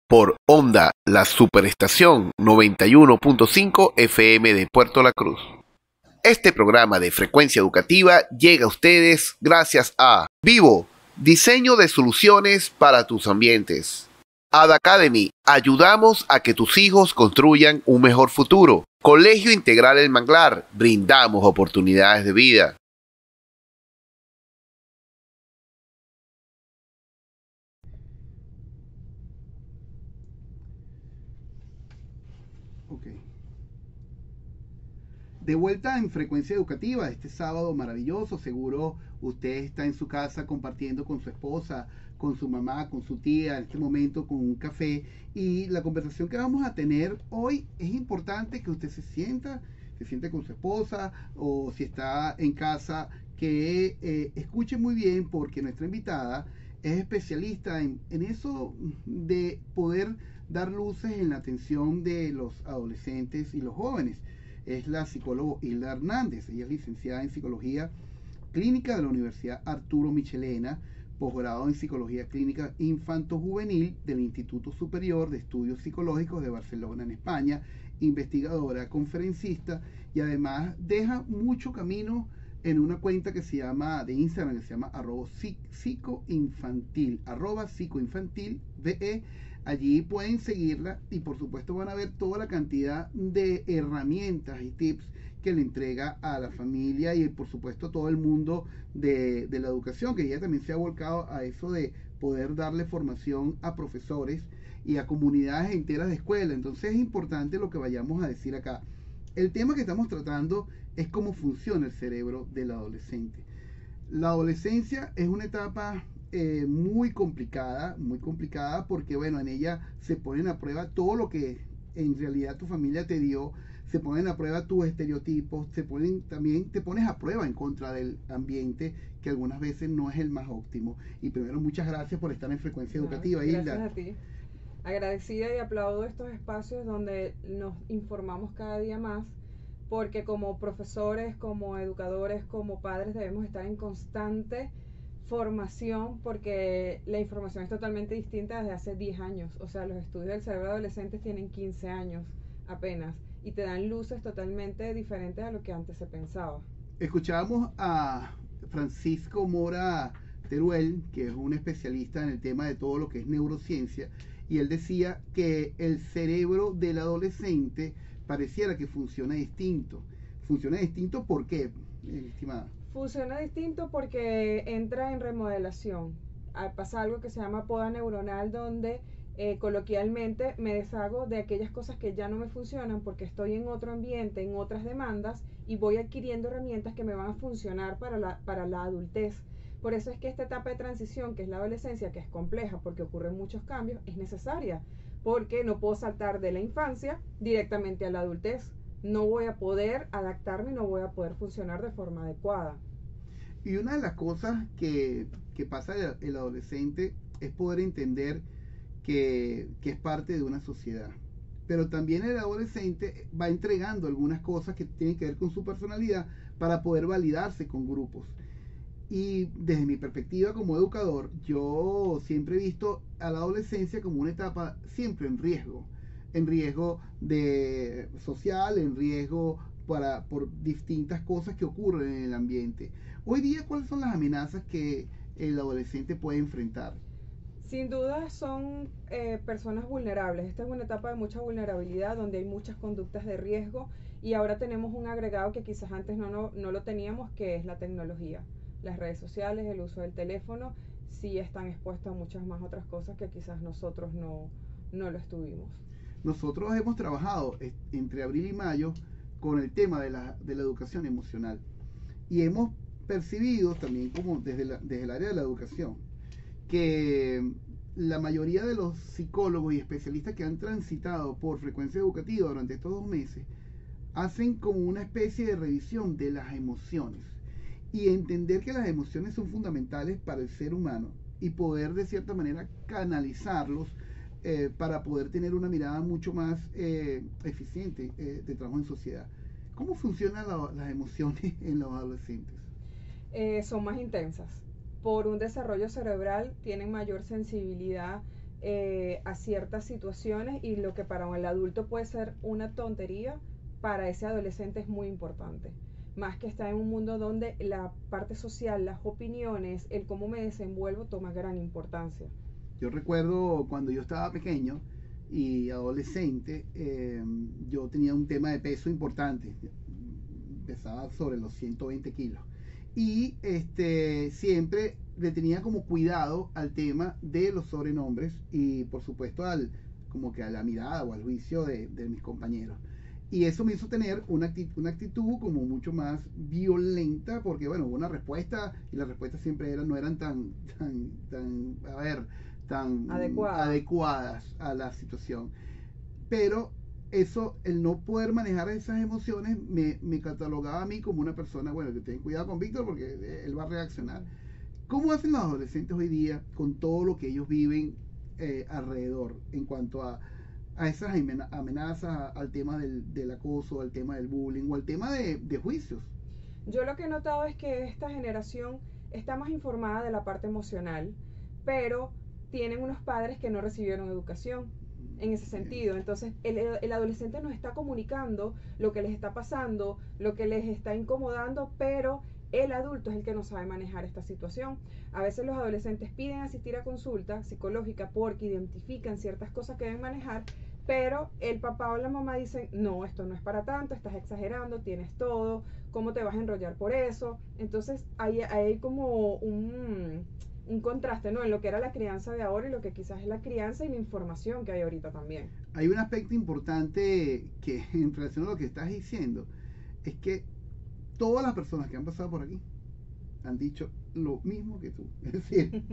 Por Onda, la superestación 91.5 FM de Puerto La Cruz. Este programa de frecuencia educativa llega a ustedes gracias a Vivo, diseño de soluciones para tus ambientes. Ad Academy, ayudamos a que tus hijos construyan un mejor futuro. Colegio Integral El Manglar, brindamos oportunidades de vida. De vuelta en Frecuencia Educativa, este sábado maravilloso. Seguro usted está en su casa compartiendo con su esposa, con su mamá, con su tía, en este momento con un café. Y la conversación que vamos a tener hoy es importante que usted se siente con su esposa, o si está en casa, que escuche muy bien, porque nuestra invitada es especialista en eso de poder dar luces en la atención de los adolescentes y los jóvenes. Es la psicóloga Hilda Hernández. Ella es licenciada en Psicología Clínica de la Universidad Arturo Michelena, posgrado en Psicología Clínica Infanto-Juvenil del Instituto Superior de Estudios Psicológicos de Barcelona, en España, investigadora, conferencista, y además deja mucho camino en una cuenta que se llama, de Instagram, que se llama @psicoinfantil, @psicoinfantil.be. Allí pueden seguirla y por supuesto van a ver toda la cantidad de herramientas y tips que le entrega a la familia y por supuesto todo el mundo de la educación, que ella también se ha volcado a eso de poder darle formación a profesores y a comunidades enteras de escuela. Entonces es importante lo que vayamos a decir acá. El tema que estamos tratando es cómo funciona el cerebro del adolescente. La adolescencia es una etapa muy complicada porque, bueno, en ella se ponen a prueba todo lo que en realidad tu familia te dio, se ponen a prueba tus estereotipos, también te pones a prueba en contra del ambiente, que algunas veces no es el más óptimo. Y primero, muchas gracias por estar en Frecuencia Educativa, Hilda. Hilda. Gracias a ti. Agradecida y aplaudo estos espacios donde nos informamos cada día más, porque como profesores, como educadores, como padres debemos estar en constante formación, porque la información es totalmente distinta desde hace 10 años. O sea, los estudios del cerebro de adolescentes tienen 15 años apenas y te dan luces totalmente diferentes a lo que antes se pensaba. Escuchábamos a Francisco Mora Teruel, que es un especialista en el tema de todo lo que es neurociencia, y él decía que el cerebro del adolescente pareciera que funciona distinto. ¿Funciona distinto por qué, estimada? Funciona distinto porque entra en remodelación. Pasa algo que se llama poda neuronal, donde coloquialmente me deshago de aquellas cosas que ya no me funcionan porque estoy en otro ambiente, en otras demandas, y voy adquiriendo herramientas que me van a funcionar para la adultez. Por eso es que esta etapa de transición, que es la adolescencia, que es compleja porque ocurren muchos cambios, es necesaria, porque no puedo saltar de la infancia directamente a la adultez. No voy a poder adaptarme, no voy a poder funcionar de forma adecuada. Y una de las cosas que pasa el adolescente es poder entender que es parte de una sociedad. Pero también el adolescente va entregando algunas cosas que tienen que ver con su personalidad para poder validarse con grupos. Y desde mi perspectiva como educador, yo siempre he visto a la adolescencia como una etapa siempre en riesgo de social, en riesgo por distintas cosas que ocurren en el ambiente. Hoy día, ¿cuáles son las amenazas que el adolescente puede enfrentar? Sin duda son personas vulnerables. Esta es una etapa de mucha vulnerabilidad donde hay muchas conductas de riesgo, y ahora tenemos un agregado que quizás antes no lo teníamos, que es la tecnología. Las redes sociales, el uso del teléfono, sí están expuestos a muchas más otras cosas que quizás nosotros no lo estuvimos. Nosotros hemos trabajado entre abril y mayo con el tema de la educación emocional, y hemos percibido también, como desde el área de la educación, que la mayoría de los psicólogos y especialistas que han transitado por Frecuencia Educativa durante estos 2 meses hacen como una especie de revisión de las emociones y entender que las emociones son fundamentales para el ser humano y poder de cierta manera canalizarlos para poder tener una mirada mucho más eficiente de trabajo en sociedad. ¿Cómo funcionan las emociones en los adolescentes? Son más intensas. por un desarrollo cerebral tienen mayor sensibilidad a ciertas situaciones, y lo que para el adulto puede ser una tontería, para ese adolescente es muy importante. Más que está en un mundo donde la parte social, las opiniones, el cómo me desenvuelvo toma gran importancia. Yo recuerdo cuando yo estaba pequeño y adolescente, yo tenía un tema de peso importante, pesaba sobre los 120 kilos. Y siempre le tenía como cuidado al tema de los sobrenombres y por supuesto como que a la mirada o al juicio de mis compañeros. Y eso me hizo tener una actitud como mucho más violenta, porque bueno, hubo una respuesta y las respuestas siempre no eran a ver, tan adecuadas a la situación. Pero eso, el no poder manejar esas emociones, me catalogaba a mí como una persona, bueno, que ten cuidado con Víctor porque él va a reaccionar. ¿Cómo hacen los adolescentes hoy día con todo lo que ellos viven alrededor en cuanto a esas amenazas, al tema del acoso, al tema del bullying o al tema de juicios? Yo lo que he notado es que esta generación está más informada de la parte emocional, pero tienen unos padres que no recibieron educación en ese sentido. Entonces el adolescente nos está comunicando lo que les está pasando, lo que les está incomodando, pero el adulto es el que no sabe manejar esta situación. A veces los adolescentes piden asistir a consulta psicológica porque identifican ciertas cosas que deben manejar, pero el papá o la mamá dicen, no, esto no es para tanto, estás exagerando, tienes todo, ¿cómo te vas a enrollar por eso? Entonces hay como un contraste, ¿no? En lo que era la crianza de ahora y lo que quizás es la crianza y la información que hay ahorita también. Hay un aspecto importante que en relación a lo que estás diciendo, es que todas las personas que han pasado por aquí han dicho lo mismo que tú. Es decir,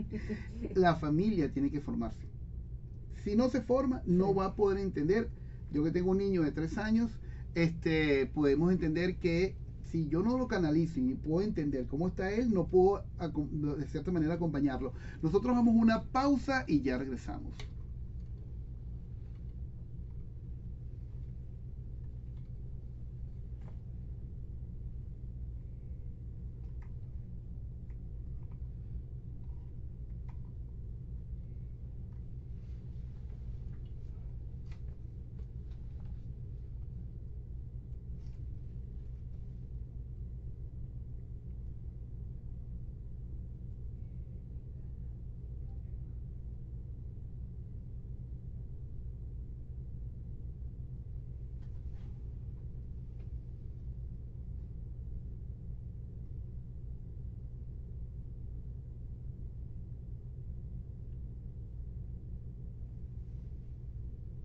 la familia tiene que formarse. Si no se forma, no va a poder entender. Yo que tengo un niño de 3 años, podemos entender que si yo no lo canalizo y puedo entender cómo está él, no puedo de cierta manera acompañarlo. Nosotros vamos a una pausa y ya regresamos.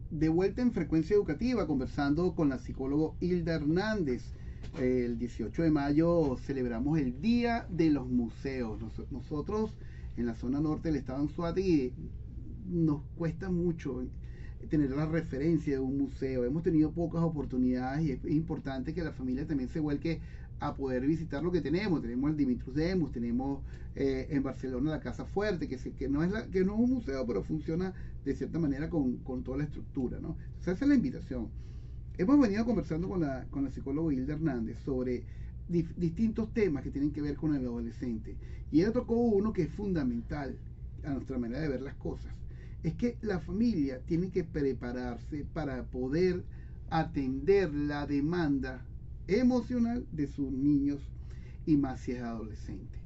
De vuelta en Frecuencia Educativa, conversando con la psicóloga Hilda Hernández. El 18 de mayo celebramos el Día de los Museos. Nosotros en la zona norte del estado de Anzoátegui nos cuesta mucho tener la referencia de un museo. Hemos tenido pocas oportunidades y es importante que la familia también se vuelque a poder visitar lo que tenemos. Tenemos el Dimitrus Demus, tenemos en Barcelona la Casa Fuerte, que no es un museo, pero funciona de cierta manera con toda la estructura, ¿no? Entonces esa es la invitación. Hemos venido conversando con la psicóloga Hilda Hernández sobre distintos temas que tienen que ver con el adolescente. Y ella tocó uno que es fundamental a nuestra manera de ver las cosas. Es que la familia tiene que prepararse para poder atender la demanda emocional de sus niños y más si es adolescente.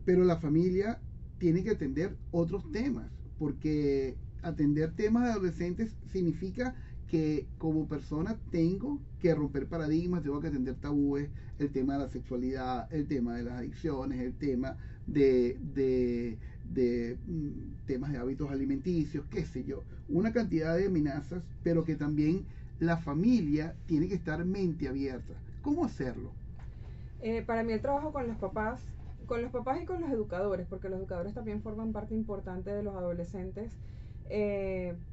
Pero la familia tiene que atender otros temas, porque atender temas de adolescentes significa que como persona tengo que romper paradigmas, tengo que atender tabúes, el tema de la sexualidad, el tema de las adicciones, el tema de temas de hábitos alimenticios, qué sé yo, una cantidad de amenazas, pero que también la familia tiene que estar mente abierta. ¿Cómo hacerlo? Para mí el trabajo con los papás y con los educadores, porque los educadores también forman parte importante de los adolescentes,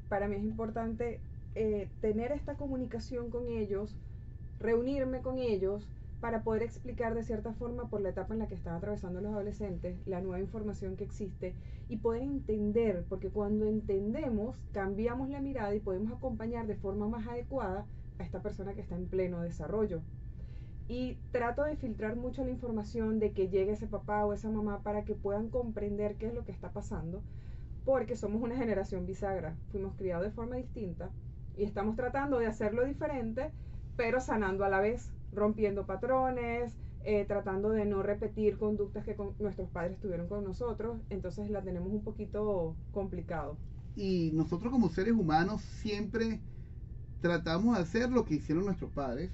para mí es importante tener esta comunicación con ellos, reunirme con ellos para poder explicar de cierta forma por la etapa en la que están atravesando los adolescentes, la nueva información que existe y poder entender, porque cuando entendemos cambiamos la mirada y podemos acompañar de forma más adecuada a esta persona que está en pleno desarrollo. y trato de filtrar mucho la información de que llegue ese papá o esa mamá para que puedan comprender qué es lo que está pasando, porque somos una generación bisagra, fuimos criados de forma distinta y estamos tratando de hacerlo diferente, pero sanando a la vez, rompiendo patrones, tratando de no repetir conductas que nuestros padres tuvieron con nosotros, entonces la tenemos un poquito complicado. Y nosotros como seres humanos siempre tratamos de hacer lo que hicieron nuestros padres,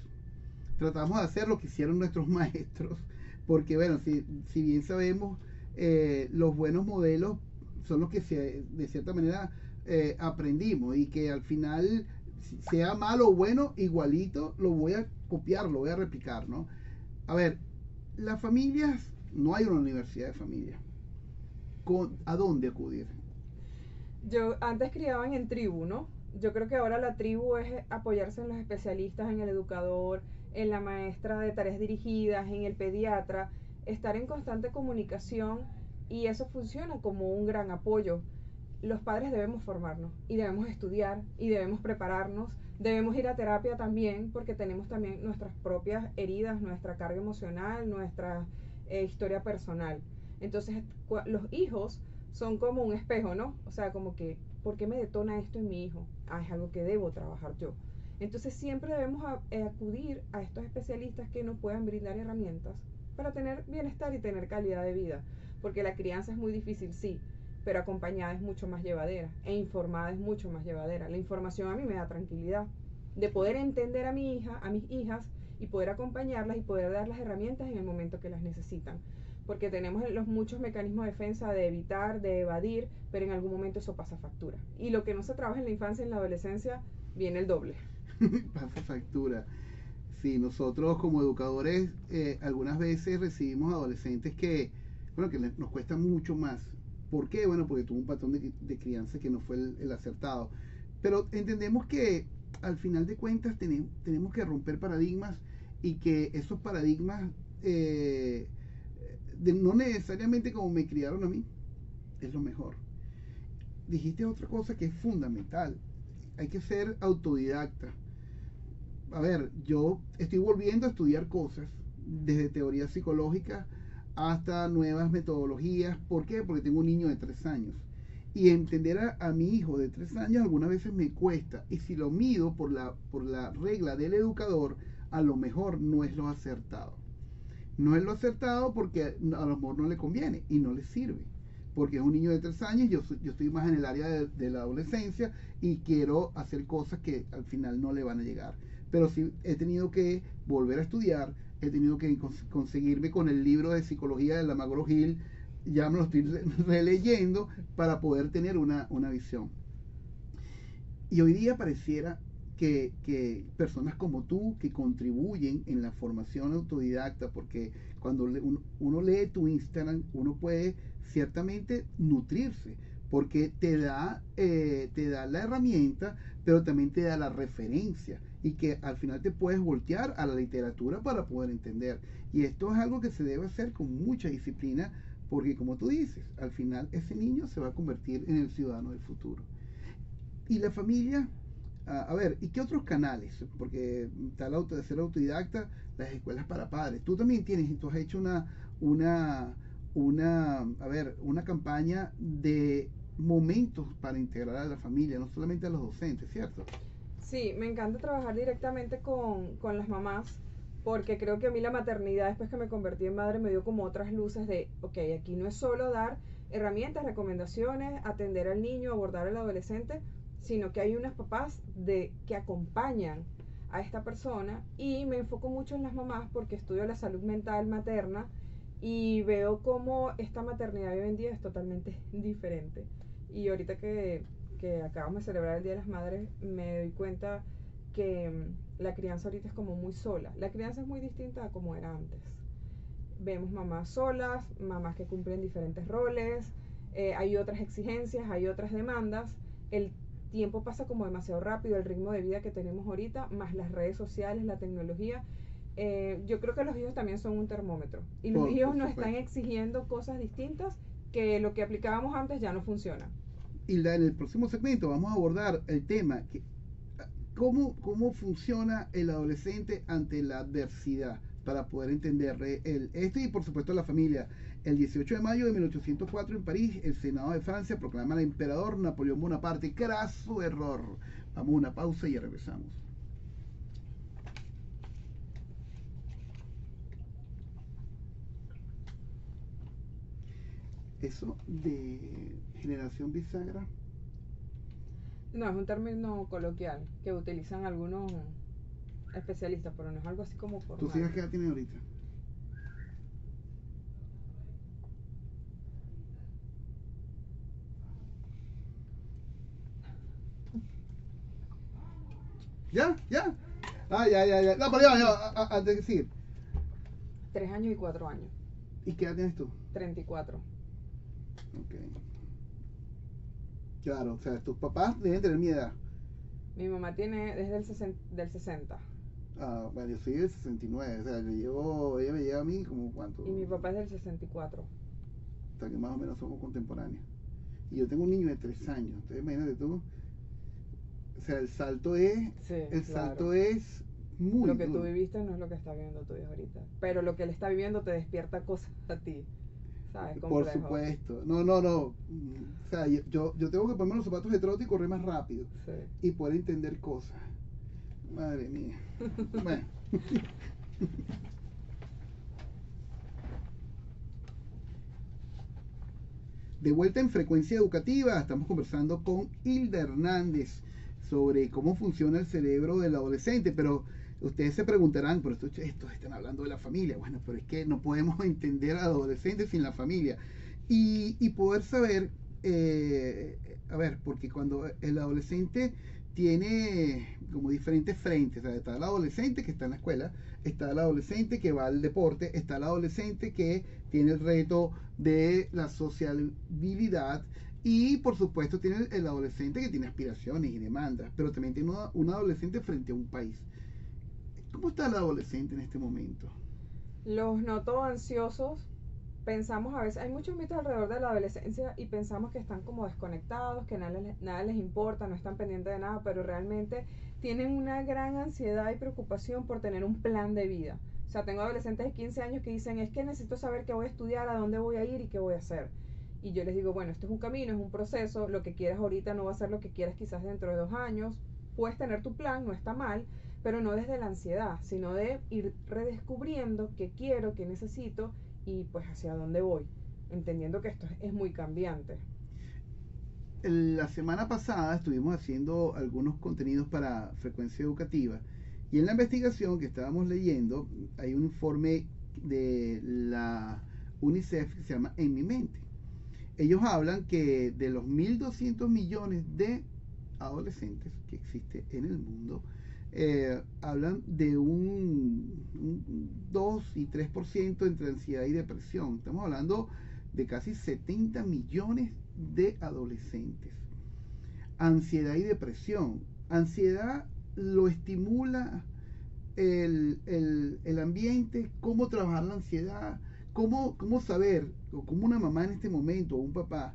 tratamos de hacer lo que hicieron nuestros maestros, porque bueno, si bien sabemos, los buenos modelos son los que de cierta manera aprendimos, y que al final, sea malo o bueno, igualito lo voy a copiar, lo voy a replicar, ¿no? A ver, las familias, no hay una universidad de familia. ¿A dónde acudir? Yo antes criaban en tribu, ¿no? Yo creo que ahora la tribu es apoyarse en los especialistas, en el educador, en la maestra de tareas dirigidas, en el pediatra, estar en constante comunicación, y eso funciona como un gran apoyo. Los padres debemos formarnos y debemos estudiar y debemos prepararnos, debemos ir a terapia también, porque tenemos también nuestras propias heridas, nuestra carga emocional, nuestra historia personal. Entonces los hijos son como un espejo, ¿no? O sea, como que, ¿por qué me detona esto en mi hijo? Ah, es algo que debo trabajar yo. Entonces siempre debemos acudir a estos especialistas que nos puedan brindar herramientas para tener bienestar y tener calidad de vida, porque la crianza es muy difícil, sí, pero acompañada es mucho más llevadera, e informada es mucho más llevadera. La información a mí me da tranquilidad de poder entender a mi hija, a mis hijas, y poder acompañarlas y poder dar las herramientas en el momento que las necesitan, porque tenemos los muchos mecanismos de defensa de evitar, de evadir, pero en algún momento eso pasa factura, y lo que no se trabaja en la infancia y en la adolescencia viene el doble. Pasa factura. Sí, nosotros como educadores algunas veces recibimos adolescentes que, bueno, que nos cuesta mucho más. ¿Por qué? Bueno, porque tuvo un patrón de crianza que no fue el acertado. Pero entendemos que al final de cuentas tenemos que romper paradigmas, y que esos paradigmas, no necesariamente como me criaron a mí, es lo mejor. Dijiste otra cosa que es fundamental: hay que ser autodidacta. A ver, yo estoy volviendo a estudiar cosas, desde teoría psicológica hasta nuevas metodologías. ¿Por qué? Porque tengo un niño de 3 años. Y entender a mi hijo de 3 años algunas veces me cuesta. Y si lo mido por la regla del educador, a lo mejor no es lo acertado. No es lo acertado porque a lo mejor no le conviene y no le sirve. Porque es un niño de 3 años, yo estoy más en el área de la adolescencia y quiero hacer cosas que al final no le van a llegar. Pero sí he tenido que volver a estudiar, he tenido que conseguirme con el libro de psicología de la McGraw-Hill, ya me lo estoy releyendo para poder tener una visión. Y hoy día pareciera que personas como tú, que contribuyen en la formación autodidacta, porque cuando uno lee tu Instagram, uno puede ciertamente nutrirse, porque te da la herramienta, pero también te da la referencia, y que al final te puedes voltear a la literatura para poder entender. Y esto es algo que se debe hacer con mucha disciplina, porque como tú dices, al final ese niño se va a convertir en el ciudadano del futuro. Y la familia, a ver, ¿y qué otros canales? Porque está el de ser autodidacta, las escuelas para padres. Tú también tú has hecho una campaña de momentos para integrar a la familia, no solamente a los docentes, ¿cierto? Sí, me encanta trabajar directamente con las mamás, porque creo que a mí la maternidad, después que me convertí en madre, me dio como otras luces de, ok, aquí no es solo dar herramientas, recomendaciones, atender al niño, abordar al adolescente, sino que hay unos papás que acompañan a esta persona, y me enfoco mucho en las mamás porque estudio la salud mental materna y veo cómo esta maternidad hoy en día es totalmente diferente. Y ahorita que acabamos de celebrar el Día de las Madres, me doy cuenta que la crianza ahorita es como muy sola. La crianza es muy distinta a como era antes. Vemos mamás solas, mamás que cumplen diferentes roles, hay otras exigencias, hay otras demandas. El tiempo pasa como demasiado rápido, el ritmo de vida que tenemos ahorita, más las redes sociales, la tecnología. Yo creo que los hijos también son un termómetro, y los hijos nos están exigiendo cosas distintas, que lo que aplicábamos antes ya no funciona. Y en el próximo segmento vamos a abordar el tema cómo funciona el adolescente ante la adversidad, para poder entenderle esto y por supuesto la familia. El 18 de mayo de 1804 en París, el Senado de Francia proclama al emperador Napoleón Bonaparte. Craso error. Vamos a una pausa y ya regresamos. Eso de generación bisagra. No, es un término coloquial que utilizan algunos especialistas, pero no es algo así como formal. ¿Tus hijas qué edad tienen ahorita? ¿Ya? ¿Ya? Ah, ya. No, pero ya, antes de decir. 3 años y 4 años. ¿Y qué edad tienes tú? 34. Ok. Claro, o sea, tus papás deben tener mi edad. Mi mamá tiene desde del 60. Ah, bueno, yo soy del 69, o sea, ella me lleva a mí como cuánto. Y mi papá es del 64. O sea, que más o menos somos contemporáneos. Y yo tengo un niño de 3 años, entonces imagínate tú. O sea, el salto es, Sí, el claro. salto es muy Lo que duro. tú viviste no es lo que está viviendo tu hijo ahorita. Pero lo que él está viviendo te despierta cosas a ti. ¿Sabes? Por Complejo. supuesto. No. O sea, yo tengo que ponerme los zapatos de trote y correr más rápido. Sí. Y poder entender cosas. Madre mía. Bueno. De vuelta en Frecuencia Educativa, estamos conversando con Hilda Hernández sobre cómo funciona el cerebro del adolescente, pero ustedes se preguntarán, pero estos están hablando de la familia. Bueno, pero es que no podemos entender al adolescente sin la familia. Y poder saber, a ver, porque cuando el adolescente tiene como diferentes frentes, o sea, está el adolescente que está en la escuela, está el adolescente que va al deporte, está el adolescente que tiene el reto de la sociabilidad y por supuesto tiene el adolescente que tiene aspiraciones y demandas, pero también tiene un adolescente frente a un país. ¿Cómo está el adolescente en este momento? Los noto ansiosos. Pensamos a veces, hay muchos mitos alrededor de la adolescencia y pensamos que están como desconectados, que nada les importa, no están pendientes de nada, pero realmente tienen una gran ansiedad y preocupación por tener un plan de vida. O sea, tengo adolescentes de 15 años que dicen, es que necesito saber qué voy a estudiar, a dónde voy a ir y qué voy a hacer. Y yo les digo, bueno, esto es un camino, es un proceso, lo que quieras ahorita no va a ser lo que quieras quizás dentro de 2 años. Puedes tener tu plan, no está mal, pero no desde la ansiedad, sino de ir redescubriendo qué quiero, qué necesito y pues hacia dónde voy, entendiendo que esto es muy cambiante. La semana pasada estuvimos haciendo algunos contenidos para Frecuencia Educativa y en la investigación que estábamos leyendo hay un informe de la UNICEF que se llama En mi mente. Ellos hablan que de los 1.200 millones de adolescentes que existe en el mundo, hablan de un 2 y 3% entre ansiedad y depresión. Estamos hablando de casi 70 millones de adolescentes. Ansiedad y depresión. Ansiedad lo estimula el ambiente, cómo trabajar la ansiedad, cómo saber, o como una mamá en este momento, o un papá,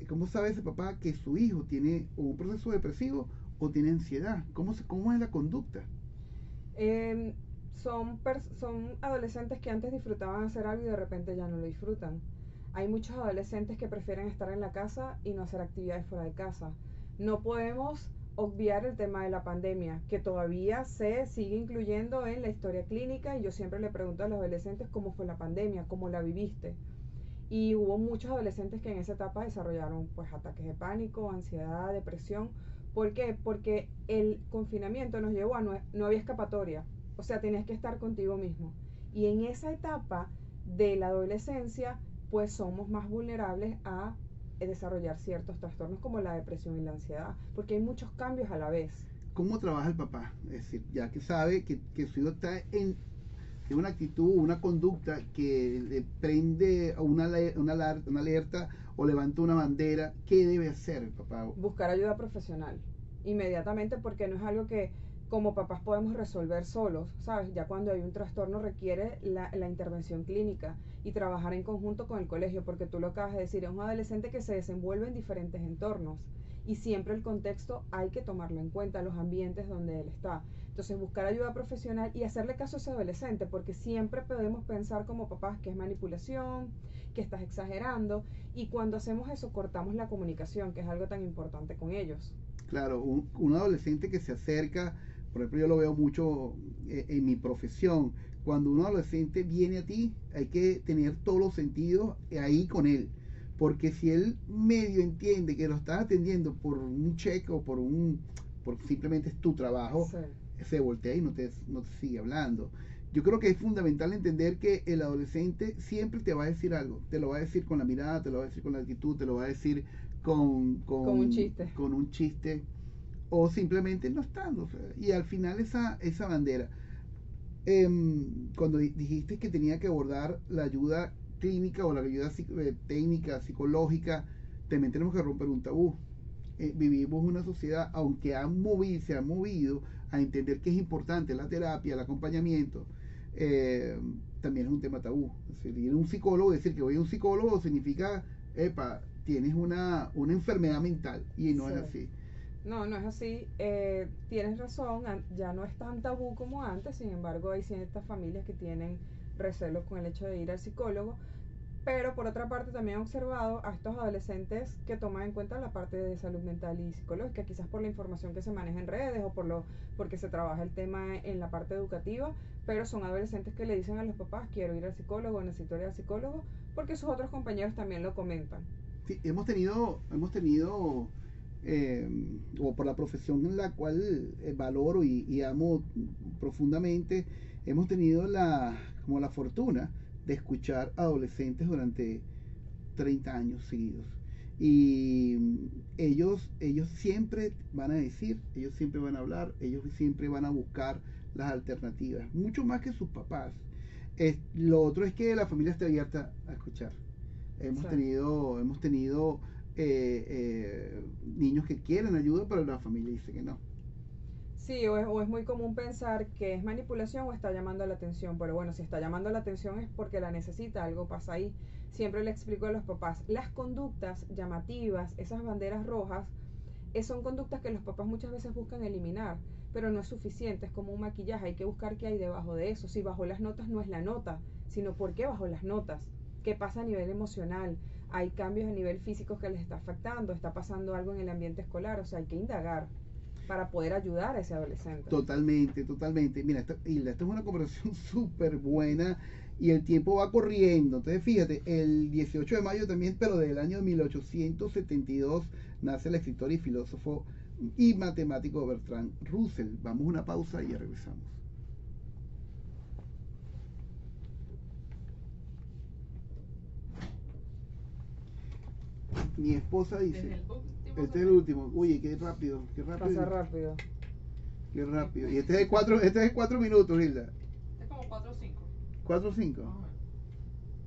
cómo sabe ese papá que su hijo tiene un proceso depresivo o tiene ansiedad. ¿Cómo es la conducta? Son adolescentes que antes disfrutaban hacer algo y de repente ya no lo disfrutan. Hay muchos adolescentes que prefieren estar en la casa y no hacer actividades fuera de casa. No podemos obviar el tema de la pandemia, que todavía se sigue incluyendo en la historia clínica, y yo siempre le pregunto a los adolescentes cómo fue la pandemia, cómo la viviste. Y hubo muchos adolescentes que en esa etapa desarrollaron pues ataques de pánico, ansiedad, depresión. ¿Por qué? Porque el confinamiento nos llevó a no había escapatoria. O sea, tenías que estar contigo mismo. Y en esa etapa de la adolescencia, pues somos más vulnerables a desarrollar ciertos trastornos como la depresión y la ansiedad, porque hay muchos cambios a la vez. ¿Cómo trabaja el papá? Es decir, ya que sabe que su hijo está en una actitud, una conducta que le prende una alerta o levanta una bandera, ¿qué debe hacer el papá? Buscar ayuda profesional inmediatamente, porque no es algo que como papás podemos resolver solos, ¿sabes? Ya cuando hay un trastorno requiere la intervención clínica y trabajar en conjunto con el colegio, porque tú lo acabas de decir, es un adolescente que se desenvuelve en diferentes entornos y siempre el contexto hay que tomarlo en cuenta, los ambientes donde él está. Entonces buscar ayuda profesional y hacerle caso a ese adolescente, porque siempre podemos pensar como papás que es manipulación, que estás exagerando, y cuando hacemos eso cortamos la comunicación, que es algo tan importante con ellos. Claro, un adolescente que se acerca, por ejemplo, yo lo veo mucho en mi profesión. Cuando un adolescente viene a ti, hay que tener todos los sentidos ahí con él. Porque si él medio entiende que lo estás atendiendo por un cheque o por simplemente es tu trabajo, Sí. se voltea y no te sigue hablando. Yo creo que es fundamental entender que el adolescente siempre te va a decir algo. Te lo va a decir con la mirada, te lo va a decir con la actitud, te lo va a decir Con un chiste. con un chiste o simplemente no estando. O sea, y al final esa bandera, cuando dijiste que tenía que abordar la ayuda clínica o la ayuda técnica, psicológica, también tenemos que romper un tabú. Vivimos una sociedad, aunque se ha movido a entender que es importante la terapia, el acompañamiento, eh, también es un tema tabú. Es decir, ir a un psicólogo, decir que voy a un psicólogo significa, epa, tienes una enfermedad mental, y no Sí. es así. No, no es así. Tienes razón, ya no es tan tabú como antes, sin embargo hay ciertas familias que tienen recelos con el hecho de ir al psicólogo, pero por otra parte también he observado a estos adolescentes que toman en cuenta la parte de salud mental y psicológica, quizás por la información que se maneja en redes o porque se trabaja el tema en la parte educativa, pero son adolescentes que le dicen a los papás, quiero ir al psicólogo, necesito ir al psicólogo, porque sus otros compañeros también lo comentan. Sí, eh, o por la profesión en la cual valoro y amo profundamente, hemos tenido como la fortuna de escuchar adolescentes durante 30 años seguidos. Y ellos siempre van a decir, ellos siempre van a hablar, ellos siempre van a buscar las alternativas, mucho más que sus papás. Lo otro es que la familia esté abierta a escuchar. Sí. Hemos tenido niños que quieren ayuda, pero la familia dice que no. Sí, o es muy común pensar que es manipulación o está llamando la atención, pero bueno, si está llamando la atención es porque la necesita, algo pasa ahí. Siempre le explico a los papás, las conductas llamativas, esas banderas rojas, son conductas que los papás muchas veces buscan eliminar, pero no es suficiente, es como un maquillaje, hay que buscar qué hay debajo de eso. Si bajó las notas no es la nota, sino por qué bajó las notas, qué pasa a nivel emocional, hay cambios a nivel físico que les está afectando, está pasando algo en el ambiente escolar, o sea, hay que indagar para poder ayudar a ese adolescente. Totalmente, totalmente. Mira, Hilda, esta es una conversación súper buena y el tiempo va corriendo. Entonces, fíjate, el 18 de mayo también, pero del año 1872, nace el escritor y filósofo y matemático Bertrand Russell. Vamos a una pausa y ya regresamos. Mi esposa dice, este es el último. Uy, qué rápido, qué rápido. Pasa rápido. Qué rápido. Y este es de 4 minutos, Hilda. Es como 4 o 5. 4 o 5.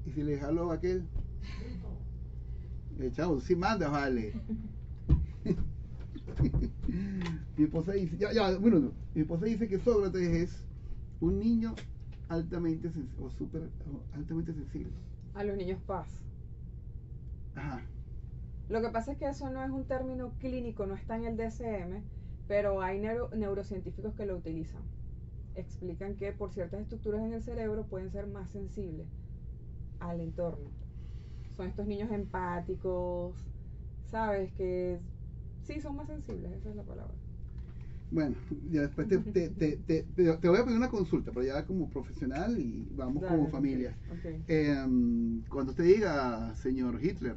Y si le jalo a aquel. Chavo, si mandas, vale. Mi esposa dice, bueno, mi esposa dice que Sócrates es un niño altamente altamente sensible. A los niños paz. Ajá. Lo que pasa es que eso no es un término clínico, no está en el DSM, pero hay neurocientíficos que lo utilizan. Explican que por ciertas estructuras en el cerebro pueden ser más sensibles al entorno. Son estos niños empáticos, ¿sabes? Que sí son más sensibles, esa es la palabra. Bueno, ya después te voy a pedir una consulta, pero ya como profesional y vamos Dale, como familia. okay. Cuando usted diga, señor Hitler.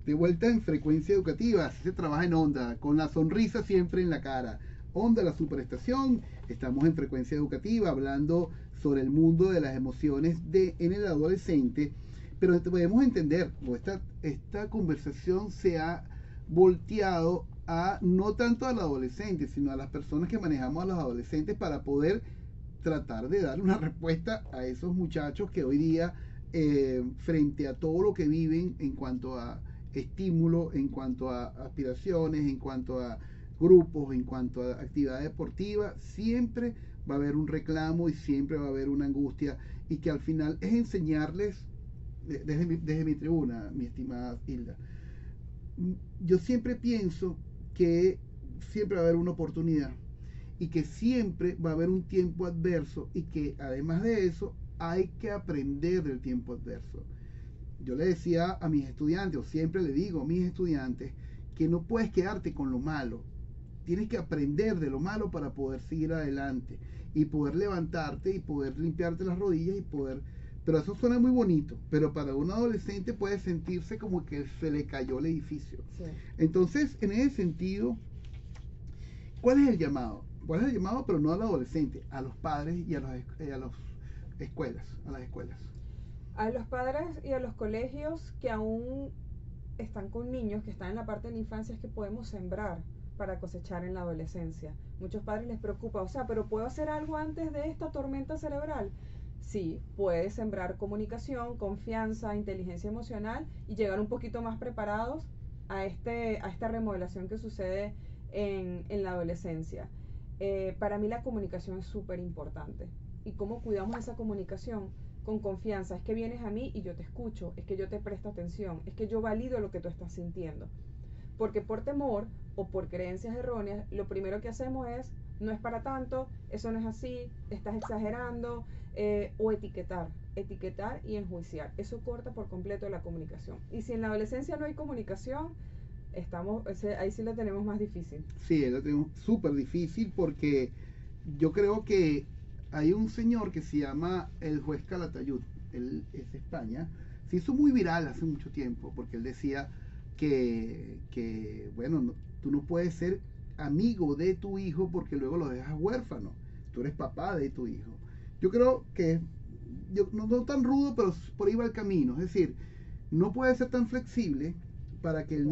De vuelta en Frecuencia Educativa, así se trabaja en Onda, con la sonrisa siempre en la cara. Onda, la superestación, estamos en Frecuencia Educativa hablando sobre el mundo de las emociones en el adolescente, pero debemos entender, esta conversación se ha volteado a no tanto al adolescente, sino a las personas que manejamos a los adolescentes para poder tratar de dar una respuesta a esos muchachos que hoy día, frente a todo lo que viven en cuanto a estímulo, en cuanto a aspiraciones, en cuanto a grupos, en cuanto a actividad deportiva, siempre va a haber un reclamo y siempre va a haber una angustia, y que al final es enseñarles desde mi tribuna, mi estimada Hilda, yo siempre pienso que siempre va a haber una oportunidad y que siempre va a haber un tiempo adverso y que además de eso hay que aprender del tiempo adverso. Yo le decía a mis estudiantes, o siempre le digo a mis estudiantes, que no puedes quedarte con lo malo. Tienes que aprender de lo malo para poder seguir adelante y poder levantarte y poder limpiarte las rodillas y poder... Pero eso suena muy bonito, pero para un adolescente puede sentirse como que se le cayó el edificio. Sí. Entonces, en ese sentido, ¿cuál es el llamado? ¿Cuál es el llamado? Pero no al adolescente, a los padres y a las escuelas, a las escuelas. A los padres y a los colegios que aún están con niños, que están en la parte de la infancia, es que podemos sembrar para cosechar en la adolescencia. Muchos padres les preocupa, o sea, ¿pero puedo hacer algo antes de esta tormenta cerebral? Sí, puedes sembrar comunicación, confianza, inteligencia emocional y llegar un poquito más preparados a esta remodelación que sucede en la adolescencia. Para mí la comunicación es súper importante. ¿Y cómo cuidamos esa comunicación? Con confianza. Es que vienes a mí y yo te escucho, es que yo te presto atención, es que yo valido lo que tú estás sintiendo. Porque por temor o por creencias erróneas, lo primero que hacemos es, no es para tanto, eso no es así, estás exagerando, o etiquetar y enjuiciar. Eso corta por completo la comunicación. Y si en la adolescencia no hay comunicación, ahí sí la tenemos más difícil. Sí, la tenemos súper difícil porque yo creo que hay un señor que se llama el juez Calatayud, él es de España, se hizo muy viral hace mucho tiempo porque él decía que bueno, tú no puedes ser amigo de tu hijo porque luego lo dejas huérfano, tú eres papá de tu hijo. Yo creo que, no tan rudo, pero por ahí va el camino, es decir, no puedes ser tan flexible para que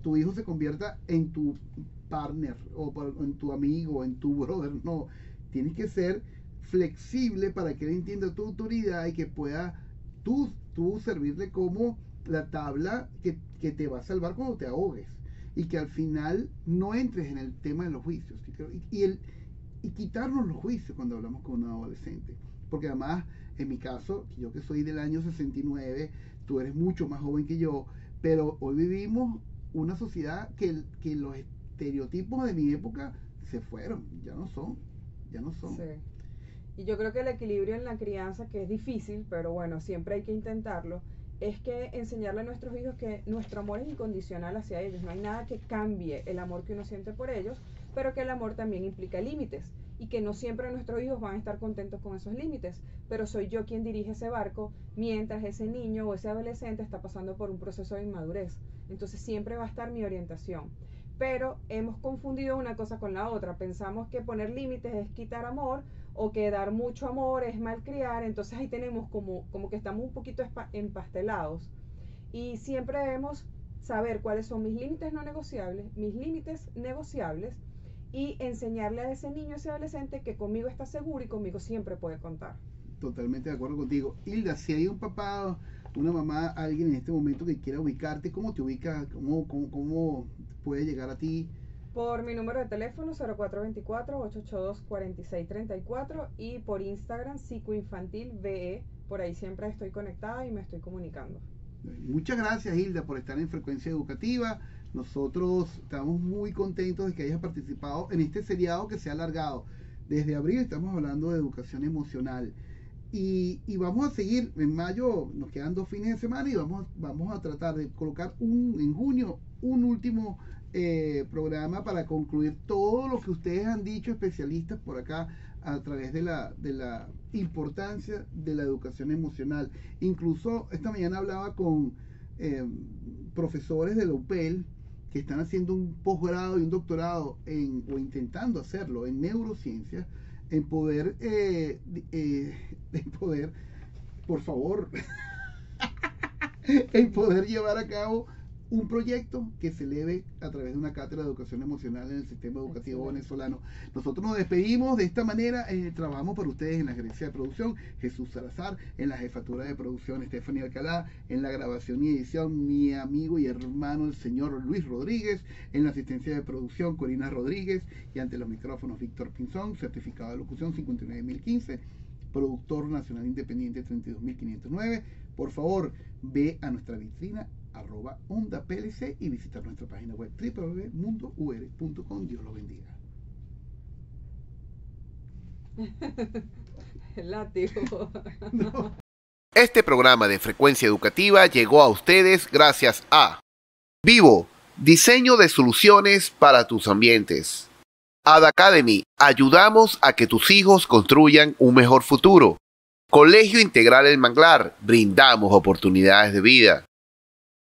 tu hijo se convierta en tu partner o en tu amigo, en tu brother, no. Tienes que ser flexible para que él entienda tu autoridad y que pueda tú servirle como la tabla que te va a salvar cuando te ahogues. Y que al final no entres en el tema de los juicios. Y quitarnos los juicios cuando hablamos con un adolescente. Porque además, en mi caso, yo que soy del año 69, tú eres mucho más joven que yo, pero hoy vivimos una sociedad que los estereotipos de mi época se fueron, ya no son. Sí. Y yo creo que el equilibrio en la crianza, que es difícil, pero bueno, siempre hay que intentarlo, es que enseñarle a nuestros hijos que nuestro amor es incondicional hacia ellos. No hay nada que cambie el amor que uno siente por ellos, pero que el amor también implica límites y que no siempre nuestros hijos van a estar contentos con esos límites, pero soy yo quien dirige ese barco mientras ese niño o ese adolescente está pasando por un proceso de inmadurez. Entonces siempre va a estar mi orientación. Pero hemos confundido una cosa con la otra. Pensamos que poner límites es quitar amor o que dar mucho amor es malcriar. Entonces ahí tenemos como que estamos un poquito empastelados. Y siempre debemos saber cuáles son mis límites no negociables, mis límites negociables y enseñarle a ese niño, a ese adolescente que conmigo está seguro y conmigo siempre puede contar. Totalmente de acuerdo contigo. Hilda, si hay un papá, una mamá, alguien en este momento que quiera ubicarte, ¿cómo te ubica? ¿Cómo puede llegar a ti? Por mi número de teléfono 0424-882-4634 y por Instagram psicoinfantilve. Por ahí siempre estoy conectada y me estoy comunicando. Muchas gracias, Hilda, por estar en Frecuencia Educativa. Nosotros estamos muy contentos de que hayas participado en este seriado que se ha alargado. Desde abril estamos hablando de educación emocional. Y vamos a seguir, en mayo nos quedan 2 fines de semana y vamos a tratar de colocar en junio un último programa para concluir todo lo que ustedes han dicho, especialistas por acá, a través de la importancia de la educación emocional. Incluso esta mañana hablaba con profesores de la UPEL que están haciendo un posgrado y un doctorado o intentando hacerlo en neurociencias, en poder, por favor, en poder llevar a cabo un proyecto que se eleve a través de una cátedra de educación emocional en el sistema educativo venezolano. Nosotros nos despedimos de esta manera. Trabajamos para ustedes en la gerencia de producción, Jesús Salazar, en la jefatura de producción, Stephanie Alcalá, en la grabación y edición, mi amigo y hermano, el señor Luis Rodríguez, en la asistencia de producción, Corina Rodríguez, y ante los micrófonos, Víctor Pinzón, certificado de locución 59015. productor nacional independiente 32509. Por favor, ve a nuestra vitrina @OndaPLC y visita nuestra página web www.mundour.com. Dios lo bendiga. El látigo. No. Este programa de Frecuencia Educativa llegó a ustedes gracias a Vivo, diseño de soluciones para tus ambientes. Ad Academy, ayudamos a que tus hijos construyan un mejor futuro. Colegio Integral El Manglar, brindamos oportunidades de vida.